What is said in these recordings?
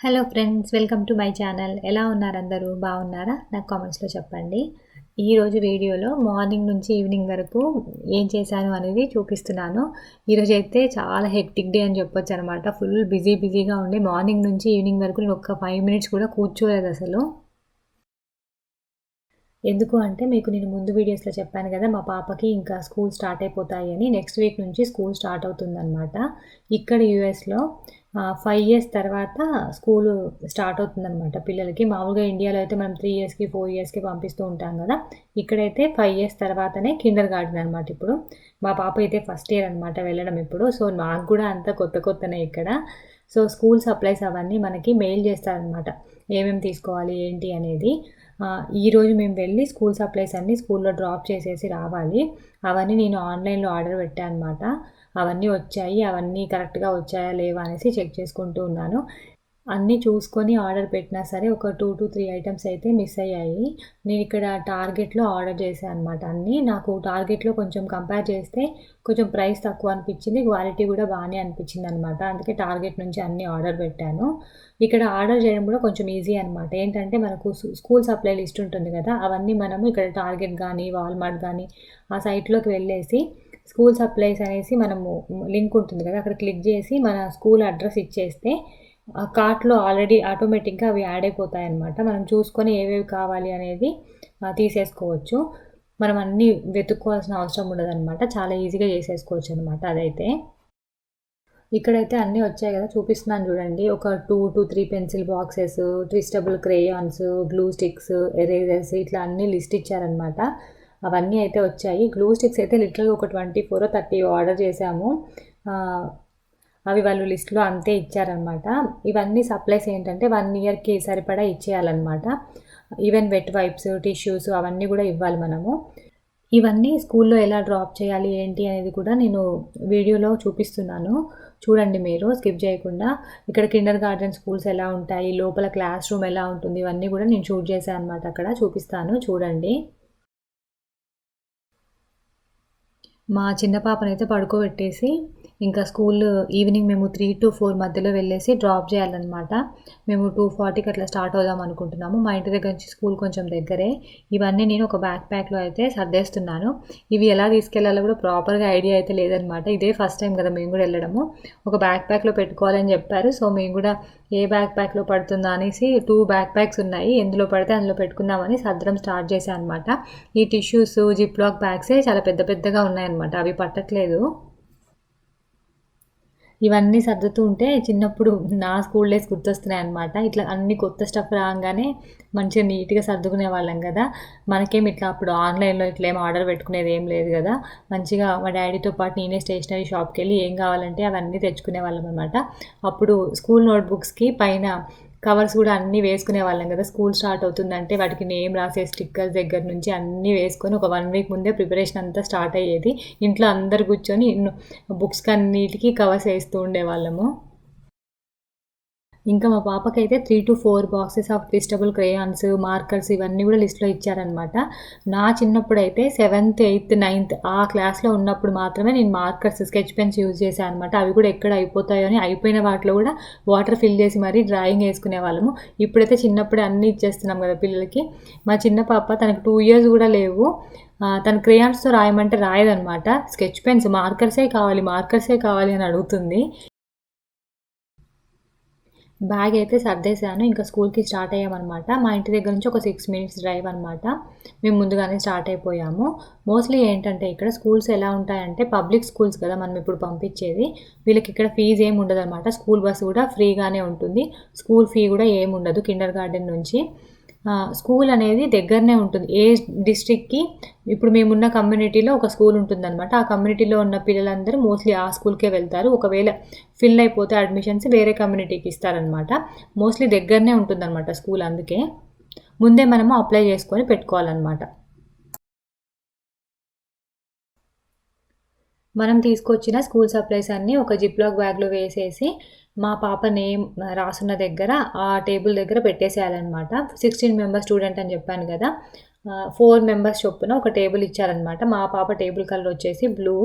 Hello friends, welcome to my channel. ఎలా ఉన్నారు అందరూ? బాగున్నారా? నాకు కామెంట్స్లో చెప్పండి. ఈరోజు వీడియోలో మార్నింగ్ నుంచి ఈవినింగ్ వరకు ఏం చేశాను అనేది చూపిస్తున్నాను. ఈరోజు అయితే చాలా హెక్టిక్ డే అని చెప్పొచ్చు అనమాట. ఫుల్ బిజీగా ఉండి మార్నింగ్ నుంచి ఈవినింగ్ వరకు నేను ఒక్క 5 మినిట్స్ కూడా కూర్చోలేదు అసలు. ఎందుకు అంటే మీకు నేను ముందు వీడియోస్లో చెప్పాను కదా, మా పాపకి ఇంకా స్కూల్ స్టార్ట్ అయిపోతాయి అని. నెక్స్ట్ వీక్ నుంచి స్కూల్ స్టార్ట్ అవుతుందన్నమాట. ఇక్కడ యూఎస్లో 5 ఇయర్స్ తర్వాత స్కూలు స్టార్ట్ అవుతుందన్నమాట పిల్లలకి. మామూలుగా ఇండియాలో అయితే మనం 3 ఇయర్స్కి 4 ఇయర్స్కి పంపిస్తూ ఉంటాం కదా, ఇక్కడైతే 5 ఇయర్స్ తర్వాతనే కిండర్ గార్డెన్ అనమాట. ఇప్పుడు మా పాప అయితే ఫస్ట్ ఇయర్ అనమాట వెళ్ళడం ఇప్పుడు. సో నాకు కూడా అంత కొత్తనే ఇక్కడ. సో స్కూల్ సప్లైస్ అవన్నీ మనకి మెయిల్ చేస్తారనమాట, ఏమేమి తీసుకోవాలి ఏంటి అనేది. ఈరోజు మేము వెళ్ళి స్కూల్ సప్లైస్ అన్నీ స్కూల్లో డ్రాప్ చేసేసి రావాలి. అవన్నీ నేను ఆన్లైన్లో ఆర్డర్ పెట్టాను అనమాట. అవన్నీ వచ్చాయి. అవన్నీ కరెక్ట్గా వచ్చాయా లేవా అనేసి చెక్ చేసుకుంటూ ఉన్నాను. అన్నీ చూసుకొని ఆర్డర్ పెట్టినా సరే ఒక 2-3 ఐటమ్స్ అయితే మిస్ అయ్యాయి. నేను ఇక్కడ టార్గెట్లో ఆర్డర్ చేశాను అనమాట అన్నీ. నాకు టార్గెట్లో కొంచెం కంపేర్ చేస్తే కొంచెం ప్రైస్ తక్కువ అనిపించింది, క్వాలిటీ కూడా బాగానే అనిపించింది అనమాట. అందుకే టార్గెట్ నుంచి అన్నీ ఆర్డర్ పెట్టాను. ఇక్కడ ఆర్డర్ చేయడం కూడా కొంచెం ఈజీ అనమాట. ఏంటంటే మనకు స్కూల్ సప్లై లిస్ట్ ఉంటుంది కదా, అవన్నీ మనము ఇక్కడ టార్గెట్ కానీ వాల్మార్ట్ కానీ ఆ సైట్లోకి వెళ్ళేసి స్కూల్ సప్లైస్ అనేసి మనము లింక్ ఉంటుంది కదా, అక్కడ క్లిక్ చేసి మన స్కూల్ అడ్రస్ ఇచ్చేస్తే కార్ట్‌లో ఆల్రెడీ ఆటోమేటిక్‌గా అవి యాడ్ అయిపోతాయన్నమాట. మనం చూసుకొని ఏవేవి కావాలి అనేది తీసేసుకోవచ్చు. మనం అన్నీ వెతుక్కోవాల్సిన అవసరం ఉండదనమాట. చాలా ఈజీగా చేసేసుకోవచ్చనమాట అదైతే. ఇక్కడైతే అన్నీ వచ్చాయి కదా, చూపిస్తున్నాను చూడండి. ఒక 2-3 pencil boxes, twistable crayons, glue sticks, erasers ఇట్లా అన్నీ లిస్ట్ ఇచ్చారనమాట. అవన్నీ అయితే వచ్చాయి. గ్లూ స్టిక్స్ అయితే లిటరల్‌గా ఒక 24-30 ఆర్డర్ చేశాము. అవి వాళ్ళు లిస్ట్‌లో అంతే ఇచ్చారనమాట. ఇవన్నీ సప్లైస్ ఏంటంటే 1 ఇయర్‌కి సరిపడా ఇచ్చేయాలన్నమాట. ఈవెన్ వెట్ వైప్స్, టిష్యూస్ అవన్నీ కూడా ఇవ్వాలి మనము. ఇవన్నీ స్కూల్లో ఎలా డ్రాప్ చేయాలి ఏంటి అనేది కూడా నేను వీడియోలో చూపిస్తున్నాను. చూడండి మీరు స్కిప్ చేయకుండా. ఇక్కడ కిండర్ గార్డెన్ స్కూల్స్ ఎలా ఉంటాయి, లోపల క్లాస్ రూమ్ ఎలా ఉంటుంది, ఇవన్నీ కూడా నేను షూట్ చేశాను అనమాట. అక్కడ చూపిస్తాను చూడండి. మా చిన్న పాపనైతే పడుకోబెట్టేసి ఇంకా స్కూల్ ఈవినింగ్ మేము 3-4 మధ్యలో వెళ్ళేసి డ్రాప్ చేయాలన్నమాట. మేము 2:40కి అట్లా స్టార్ట్ అవుదాం అనుకుంటున్నాము. మా ఇంటి దగ్గర నుంచి స్కూల్ కొంచెం దగ్గరే. ఇవన్నీ నేను ఒక బ్యాక్ ప్యాక్‌లో అయితే సర్దేస్తున్నాను. ఇవి ఎలా తీసుకెళ్లాలో కూడా ప్రాపర్‌గా ఐడియా అయితే లేదనమాట. ఇదే ఫస్ట్ టైం కదా మేము కూడా వెళ్ళడము. ఒక బ్యాక్ ప్యాక్‌లో పెట్టుకోవాలని చెప్పారు. సో మేము కూడా ఏ బ్యాక్ ప్యాక్‌లో పడుతుందా అనేసి 2 బ్యాక్ ప్యాక్స్ ఉన్నాయి. ఎందులో పడితే అందులో పెట్టుకుందామని సర్దడం స్టార్ట్ చేశాను అనమాట. ఈ టిష్యూస్, జిప్‌లాక్ బ్యాగ్సే చాలా పెద్దగా ఉన్నాయన్నమాట. అవి పట్టట్లేదు. ఇవన్నీ సర్దుతూ ఉంటే చిన్నప్పుడు నా స్కూల్ డేస్ గుర్తొస్తున్నాయన్నమాట. ఇట్లా అన్ని కొత్త స్టఫ్ రాంగానే మంచిగా నీట్‌గా సర్దుకునేవాళ్ళం గదా! మనకేమి ఇట్లా అప్పుడు ఆన్‌లైన్‌లో ఇట్లా ఏమి ఆర్డర్ పెట్టుకునేది ఏం లేదు గదా! మంచిగా మా డ్యాడీతో పాటు నేనే స్టేషనరీ షాప్‌కెళ్ళి ఏం కావాలంటే అవన్నీ తెచ్చుకునేవాళ్ళం అనమాట. అప్పుడు స్కూల్ నోట్‌బుక్స్‌కి పైన కవర్స్ కూడా అన్నీ వేసుకునేవాళ్ళం కదా! స్కూల్ స్టార్ట్ అవుతుందంటే వాటికి నేమ్ రాసే స్టిక్కర్స్ దగ్గర నుంచి అన్నీ వేసుకొని ఒక 1 వీక్ ముందే ప్రిపరేషన్ అంతా స్టార్ట్ అయ్యేది. ఇంట్లో అందరు కూర్చొని బుక్స్‌కన్నిటికి కవర్స్ ఏస్తూ ఉండేవాళ్ళము. ఇంకా మా పాపకైతే 3-4 బాక్సెస్ ఆఫ్ ట్విస్టబుల్ క్రేయాన్స్, మార్కర్స్ ఇవన్నీ కూడా లిస్ట్‌లో ఇచ్చారనమాట. నా చిన్నప్పుడైతే 7థ్, 8థ్, 9థ్ ఆ క్లాస్‌లో ఉన్నప్పుడు మాత్రమే నేను మార్కర్స్, స్కెచ్ పెన్స్ యూజ్ చేశాను అనమాట. అవి కూడా ఎక్కడ అయిపోతాయో అని అయిపోయిన వాటిలో కూడా వాటర్ ఫిల్ చేసి మరీ డ్రాయింగ్ ఏసుకునేవాళ్ళము. ఇప్పుడైతే చిన్నప్పుడే అన్నీ ఇచ్చేస్తున్నాం కదా పిల్లలకి. మా చిన్న పాప తనకు 2 ఇయర్స్ కూడా లేవు. తను క్రేయాన్స్‌తో రాయమంటే రాయదనమాట. స్కెచ్ పెన్స్, మార్కర్సే కావాలి అని అడుగుతుంది. బ్యాగ్ అయితే సర్దేశాను. ఇంకా స్కూల్‌కి స్టార్ట్ అయ్యామనమాట. మా ఇంటి దగ్గర నుంచి ఒక 6 మినిట్స్ డ్రైవ్ అనమాట. మేము ముందుగానే స్టార్ట్ అయిపోయాము. మోస్ట్‌లీ ఏంటంటే ఇక్కడ స్కూల్స్ ఎలా ఉంటాయంటే పబ్లిక్ స్కూల్స్ కదా మనం ఇప్పుడు పంపించేది. వీళ్ళకి ఇక్కడ ఫీజ్ ఏమి ఉండదనమాట. స్కూల్ బస్ కూడా ఫ్రీగానే ఉంటుంది. స్కూల్ ఫీ కూడా ఏమి ఉండదు కిండర్ గార్డెన్ నుంచి. స్కూల్ అనేది దగ్గరనే ఉంటుంది. ఏ డిస్ట్రిక్ట్‌కి ఇప్పుడు మేమున్న కమ్యూనిటీలో ఒక స్కూల్ ఉంటుందనమాట. ఆ కమ్యూనిటీలో ఉన్న పిల్లలందరూ మోస్ట్‌లీ ఆ స్కూల్‌కే వెళ్తారు. ఒకవేళ ఫిల్ అయిపోతే అడ్మిషన్స్ వేరే కమ్యూనిటీకి ఇస్తారనమాట. మోస్ట్‌లీ దగ్గరనే ఉంటుందనమాట స్కూల్ అందుకే. ముందే మనము అప్లై చేసుకొని పెట్టుకోవాలనమాట. మనం తీసుకొచ్చిన స్కూల్ సప్లైస్ అన్నీ ఒక జిప్‌లాక్ బ్యాగ్‌లో వేసేసి, మా పాప నేమ్ రాసున్న దగ్గర ఆ టేబుల్ దగ్గర పెట్టేసేయాలనమాట. 16 మెంబర్స్ స్టూడెంట్ అని చెప్పాను గదా! 4 మెంబర్స్ చొప్పున ఒక టేబుల్ ఇచ్చారనమాట. మా పాప టేబుల్ కలర్ వచ్చేసి బ్లూ.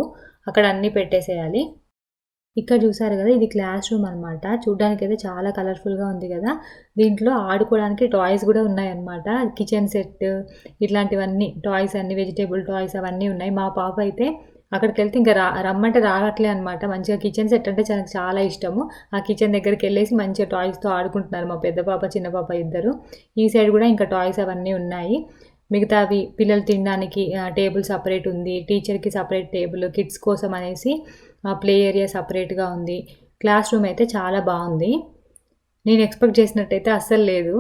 అక్కడ అన్నీ పెట్టేసేయాలి. ఇక్కడ చూసారు కదా, ఇది క్లాస్ రూమ్ అనమాట. చూడ్డానికైతే చాలా కలర్‌ఫుల్‌గా ఉంది కదా! దీంట్లో ఆడుకోవడానికి టాయ్స్ కూడా ఉన్నాయన్నమాట. కిచెన్ సెట్ ఇట్లాంటివన్నీ టాయ్స్ అన్నీ వెజిటబుల్ టాయ్స్ అవన్నీ ఉన్నాయి. మా పాప అయితే అక్కడికెళ్తే ఇంక రమ్మంటే రావట్లే అనమాట. మంచిగా కిచెన్ సెట్ అంటే తనకు చాలా ఇష్టము. ఆ కిచెన్ దగ్గరికెళ్ళేసి మంచిగా టాయ్స్‌తో ఆడుకుంటున్నారు మా పెద్ద పాప, చిన్న పాప ఇద్దరు. ఈ సైడ్ కూడా ఇంకా టాయ్స్ అవన్నీ ఉన్నాయి. మిగతావి పిల్లలు తినడానికి టేబుల్ సెపరేట్ ఉంది. టీచర్‌కి సెపరేట్ టేబుల్, కిడ్స్ కోసం అనేసి ప్లే ఏరియా సెపరేట్‌గా ఉంది. క్లాస్ రూమ్ అయితే చాలా బావుంది. నేను ఎక్స్‌పెక్ట్ చేసినట్టయితే అస్సలు లేదు.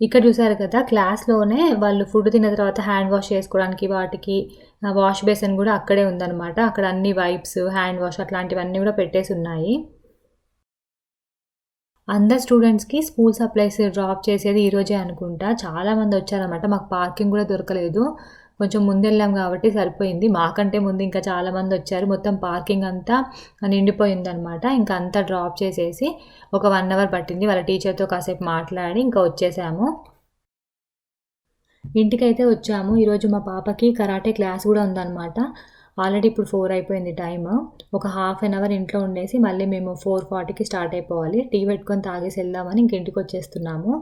ఇక్కడ చూసారు కదా, క్లాస్‌లోనే వాళ్ళు ఫుడ్ తిన్న తర్వాత హ్యాండ్ వాష్ చేసుకోవడానికి వాటికి వాష్ బేసిన్ కూడా అక్కడే ఉందనమాట. అక్కడ అన్ని వైప్స్, హ్యాండ్ వాష్ అట్లాంటివన్నీ కూడా పెట్టేసున్నాయి. అందరు స్టూడెంట్స్‌కి స్కూల్ సప్లైస్ డ్రాప్ చేసేది ఈరోజే అనుకుంటా. చాలామంది వచ్చారనమాట. మాకు పార్కింగ్ కూడా దొరకలేదు. కొంచెం ముందెళ్ళాం కాబట్టి సరిపోయింది. మాకంటే ముందు ఇంకా చాలామందొచ్చారు. మొత్తం పార్కింగ్ అంతా నిండిపోయిందనమాట. ఇంకా అంతా డ్రాప్ చేసేసి ఒక 1 అవర్ పట్టింది. వాళ్ళ టీచర్‌తో కాసేపు మాట్లాడి ఇంకా వచ్చేసాము. ఇంటికైతే వచ్చాము. ఈరోజు మా పాపకి కరాటే క్లాస్ కూడా ఉందనమాట. ఆల్రెడీ ఇప్పుడు 4 అయిపోయింది టైము. ఒక హాఫ్ అన్ అవర్ ఇంట్లో ఉండేసి మళ్ళీ మేము 4:40కి స్టార్ట్ అయిపోవాలి. టీ పెట్టుకొని తాగేసి వెళ్దామని ఇంక ఇంటికొచ్చేస్తున్నాము.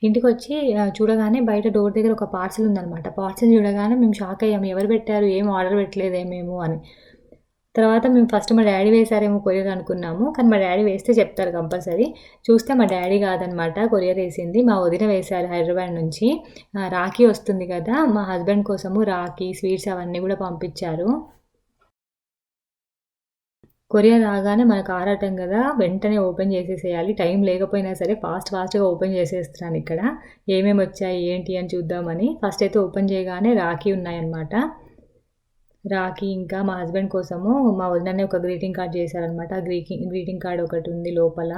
ఇంటికొచ్చి చూడగానే బయట డోర్ దగ్గర ఒక పార్సెల్ ఉందనమాట. పార్సెల్ చూడగానే మేము షాక్ అయ్యాము. ఎవరు పెట్టారు? ఏం ఆర్డర్ పెట్టలేదే మేము అని. తర్వాత మేము ఫస్ట్ మా డ్యాడీ వేశారేమో కొరియర్ అనుకున్నాము. కానీ మా డ్యాడీ వేస్తే చెప్తారు కంపల్సరీ. చూస్తే మా డ్యాడీ కాదనమాట కొరియర్ వేసింది. మా వదిన వేశారు హైదరాబాద్ నుంచి. రాఖీ వస్తుంది కదా! మా హస్బెండ్ కోసము రాఖీ, స్వీట్స్ అవన్నీ కూడా పంపించారు. కొరియర్ రాగానే మనకు ఆరాటం కదా! వెంటనే ఓపెన్ చేసేసేయాలి. టైం లేకపోయినా సరే ఫాస్ట్‌గా ఓపెన్ చేసేస్తున్నాను ఇక్కడ. ఏమేమొచ్చాయి ఏంటి అని చూద్దామని. ఫస్ట్ అయితే ఓపెన్ చేయగానే రాఖీ ఉన్నాయన్నమాట. రాఖీ ఇంకా మా హస్బెండ్ కోసము మా వదిననే ఒక గ్రీటింగ్ కార్డ్ చేశారనమాట. ఆ గ్రీటింగ్ కార్డ్ ఒకటి ఉంది లోపల.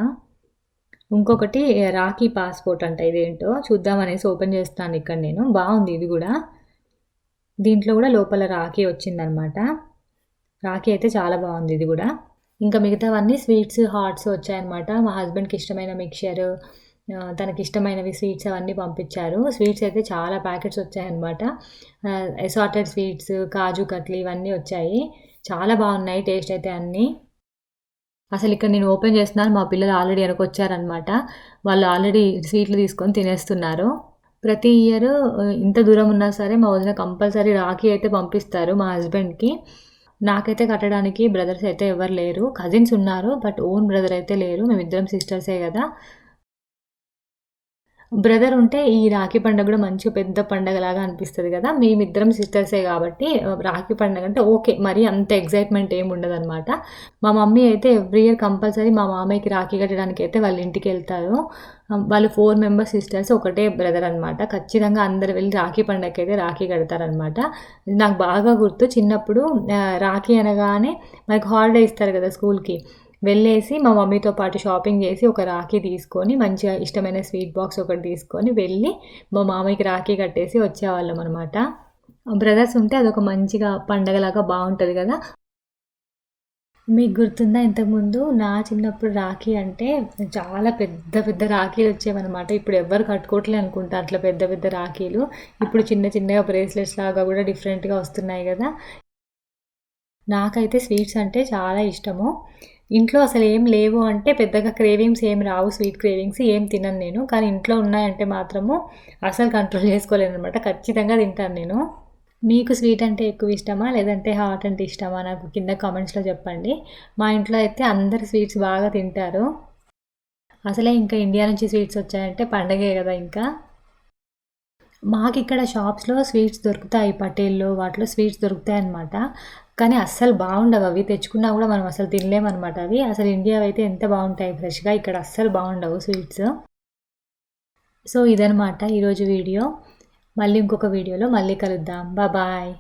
ఇంకొకటి రాఖీ పాస్‌పోర్ట్ అంట ఇదేంటో చూద్దామనేసి ఓపెన్ చేస్తున్నాను ఇక్కడ నేను. బావుంది ఇది గూడా. దీంట్లో కూడా లోపల రాఖీ వచ్చిందనమాట. రాఖీ అయితే చాలా బావుంది ఇది గూడా. ఇంకా మిగతావన్నీ స్వీట్స్, హాట్స్ వచ్చాయన్నమాట. మా హస్బెండ్‌కి ఇష్టమైన మిక్చరు, తనకిష్టమైనవి స్వీట్స్ అవన్నీ పంపించారు. స్వీట్స్ అయితే చాలా ప్యాకెట్స్ వచ్చాయన్నమాట. అసార్టెడ్ స్వీట్స్, కాజు కట్లీ ఇవన్నీ వచ్చాయి. చాలా బాగున్నాయి టేస్ట్ అయితే అన్నీ. అసలు ఇక్కడ నేను ఓపెన్ చేస్తున్నాను. మా పిల్లలు ఆల్రెడీ వెనకొచ్చారనమాట. వాళ్ళు ఆల్రెడీ స్వీట్లు తీసుకొని తినేస్తున్నారు. ప్రతి ఇయర్ ఇంత దూరం ఉన్నా సరే మా వదిన కంపల్సరీ రాఖీ అయితే పంపిస్తారు మా హస్బెండ్‌కి. నాకైతే కట్టడానికి బ్రదర్స్ అయితే ఎవరు లేరు. కజిన్స్ ఉన్నారు. బట్ ఓన్ బ్రదర్ అయితే లేరు. మేమిద్దరం సిస్టర్సే గదా! బ్రదర్ ఉంటే ఈ రాఖీ పండుగ గూడా మంచిగా పెద్ద పండగలాగా అనిపిస్తది గదా! మేమిద్దరం సిస్టర్సే గాబట్టి రాఖీ పండగ అంటే ఓకే. మరీ అంత ఎక్సైట్‌మెంట్ ఏమి ఉండదనమాట. మా మమ్మీ అయితే ఎవ్రీ ఇయర్ కంపల్సరీ మా మామయ్యకి రాఖీ కట్టడానికైతే వాళ్ళ ఇంటికెళ్తారు. వాళ్ళు 4 మెంబర్స్ సిస్టర్స్, ఒకటే బ్రదర్ అనమాట. ఖచ్చితంగా అందరూ వెళ్లి రాఖీ పండగకైతే రాఖీ కడతారనమాట. నాకు బాగా గుర్తు చిన్నప్పుడు రాఖీ అనగానే మనకు హాలిడే ఇస్తారు గదా స్కూల్‌కి. వెళ్ళేసి మా మమ్మీతో పాటు షాపింగ్ చేసి ఒక రాఖీ తీసుకొని మంచిగా ఇష్టమైన స్వీట్ బాక్స్ ఒకటి తీసుకొని వెళ్ళి మా మామయ్యకి రాఖీ కట్టేసి వచ్చేవాళ్ళం అనమాట. బ్రదర్స్ ఉంటే అదొక మంచిగా పండగలాగా బావుంటది గదా! మీకు గుర్తుందా ఇంతకుముందు నా చిన్నప్పుడు రాఖీ అంటే చాలా పెద్ద పెద్ద రాఖీలు వచ్చేవన్నమాట. ఇప్పుడు ఎవ్వరు కట్టుకోవట్లే అనుకుంటా అట్లా పెద్ద పెద్ద రాఖీలు. ఇప్పుడు చిన్న చిన్నగా బ్రేస్లెట్స్ లాగా కూడా డిఫరెంట్‌గా వస్తున్నాయి గదా! నాకైతే స్వీట్స్ అంటే చాలా ఇష్టము. ఇంట్లో అసలేం లేవు అంటే పెద్దగా క్రేవింగ్స్ ఏం రావు. స్వీట్ క్రేవింగ్స్ ఏం తినను నేను. కానీ ఇంట్లో ఉన్నాయంటే మాత్రము అసలు కంట్రోల్ చేసుకోలేననమాట. ఖచ్చితంగా తింటాను నేను. మీకు స్వీట్ అంటే ఎక్కువ ఇష్టమా? లేదంటే హాట్ అంటే ఇష్టమా? నాకు కింద కామెంట్స్‌లో చెప్పండి. మా ఇంట్లో అయితే అందరూ స్వీట్స్ బాగా తింటారు. అసలే ఇంకా ఇండియా నుంచి స్వీట్స్ వచ్చాయంటే పండగే గదా ఇంకా. మాకిక్కడ షాప్స్‌లో స్వీట్స్ దొరుకుతాయి. పటేల్‌లో వాటిలో స్వీట్స్ దొరుకుతాయన్నమాట. కానీ అస్సలు బావుండవు అవి. తెచ్చుకున్నా గూడా మనం అసలు తినలేమనమాట అవి. అసలు ఇండియావయితే ఎంత బావుంటాయి ఫ్రెష్‌గా. ఇక్కడ అస్సలు బావుండవు స్వీట్స్. సో, ఇదనమాట ఈరోజు వీడియో. మళ్ళీ ఇంకొక వీడియోలో మళ్ళీ కలుద్దాం. బాయ్.